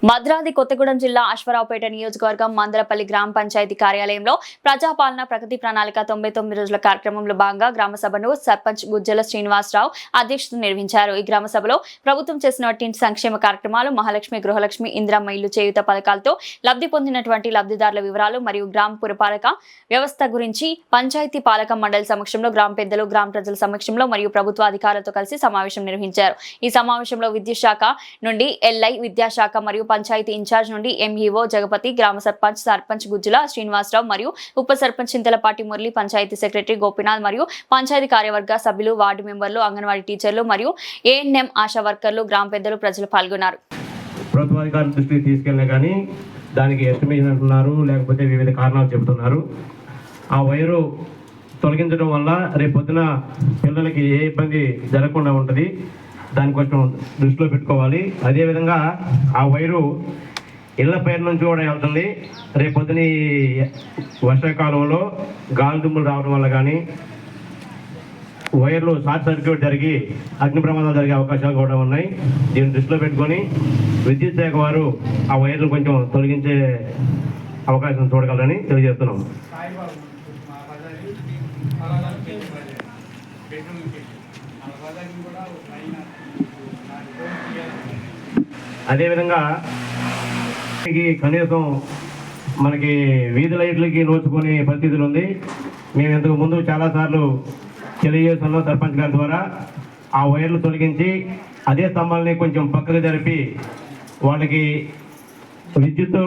భద్రాద్రి కొత్తగూడెం జిల్లా అశ్వారావుపేట నియోజకవర్గం మందరపల్లి గ్రామ పంచాయతీ కార్యాలయంలో ప్రజాపాలన ప్రగతి ప్రణాళిక 99 రోజుల కార్యక్రమంలో భాగంగా గ్రామ సభను సర్పంచ్ గుజ్జల శ్రీనివాసరావు అధ్యక్షతన నిర్వహించారు। ఈ గ్రామ సభలో ప్రభుత్వం చేసినటువంటి సంక్షేమ కార్యక్రమాలు, మహాలక్ష్మి, గృహలక్ష్మి, ఇందిరమ్మ ఇల్లు చేయూత పథకాలతో లబ్ధి పొందినటువంటి లబ్ధిదారుల వివరాలు మరియు గ్రామ పురపాలక వ్యవస్థ గురించి పంచాయతీ పాలక మండలి సమక్షంలో గ్రామ పెద్దలు, గ్రామ ప్రజల సమక్షంలో మరియు ప్రభుత్వ అధికారులతో కలిసి సమావేశం నిర్వహించారు। ఈ సమావేశంలో విద్యుత్ శాఖ నుండి ఎల్ఐ, విద్యాశాఖ మరియు పంచాయతీ ఇన్ఛార్జ్ నుండి ఎంఈఓ జగపతి, గ్రామ సర్పంచ్ గుజ్జుల శ్రీనివాసరావు మరియు ఉప సర్పంచ్ చింతలపాటి మురళి, పంచాయతీ సెక్రటరీ గోపీనాథ్ మరియు పంచాయతీ కార్యవర్గ సభ్యులు, వార్డు మెంబర్లు, అంగన్వాడీ టీచర్లు మరియు ఏఎన్ఎం ఆశా వర్కర్లు, గ్రామ పెద్దలు, ప్రజలు పాల్గొన్నారు। ప్రభుత్వ అధికారుల దృష్టికి తీసుకెళ్ళినా కానీ దానికి ఎస్టిమేషన్ అంటున్నారు, లేకపోతే వివిధ కారణాలు చెబుతున్నారు। ఆ వైరు తొలగించడం వల్ల రేపు పొద్దున పిల్లలకి ఏ ఇబ్బంది జరగకుండా ఉంటుంది, దానికోసం దృష్టిలో పెట్టుకోవాలి। అదేవిధంగా ఆ వైరు ఇళ్ల పైన నుంచి కూడా వెళ్తుంది। రేపు పొద్దున వర్షాకాలంలో గాలి దుమ్ములు రావడం వల్ల కానీ వైర్లు షార్ట్ సర్క్యూట్ జరిగి అగ్ని ప్రమాదాలు జరిగే అవకాశాలు కూడా ఉన్నాయి। దీన్ని దృష్టిలో పెట్టుకొని విద్యుత్ శాఖ వారు ఆ వైర్లు కొంచెం తొలగించే అవకాశం చూడగలరని తెలియజేస్తున్నాం। అదేవిధంగా కనీసం మనకి వీధి లైట్లకి నోచుకునే పరిస్థితులు ఉంది। మేము ఇంతకు ముందు చాలాసార్లు తెలియజేస్తున్నాం సర్పంచ్ గారి ద్వారా ఆ వైర్లు తొలగించి అదే స్తంభాలని కొంచెం పక్కకు జరిపి వాళ్ళకి విద్యుత్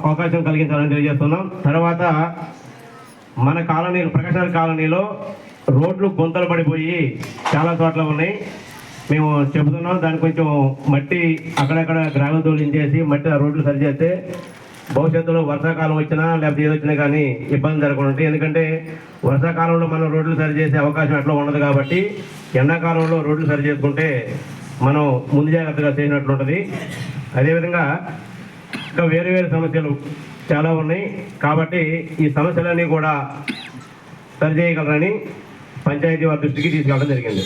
అవకాశం కలిగించాలని తెలియజేస్తున్నాం। తర్వాత మన కాలనీలో, ప్రకాశ్ కాలనీలో రోడ్లు గుంతలు పడిపోయి చాలా చోట్ల ఉన్నాయి। మేము చెబుతున్నాం దానికి కొంచెం మట్టి అక్కడక్కడ గ్రావెల్ తోలించేసి మట్టి ఆ రోడ్లు సరిచేస్తే భవిష్యత్తులో వర్షాకాలం వచ్చినా లేకపోతే ఏది వచ్చినా కానీ ఇబ్బంది జరగకుండా ఉంటాయి। ఎందుకంటే వర్షాకాలంలో మనం రోడ్లు సరిచేసే అవకాశం ఎట్లా ఉండదు కాబట్టి ఎండాకాలంలో రోడ్లు సరి చేసుకుంటే మనం ముందు జాగ్రత్తగా చేసినట్లు ఉంటుంది। అదేవిధంగా ఇంకా వేరే సమస్యలు చాలా ఉన్నాయి కాబట్టి ఈ సమస్యలన్నీ కూడా సరిచేయగలరని పంచాయతీ వారి దృష్టికి తీసుకెళ్ళడం జరిగింది।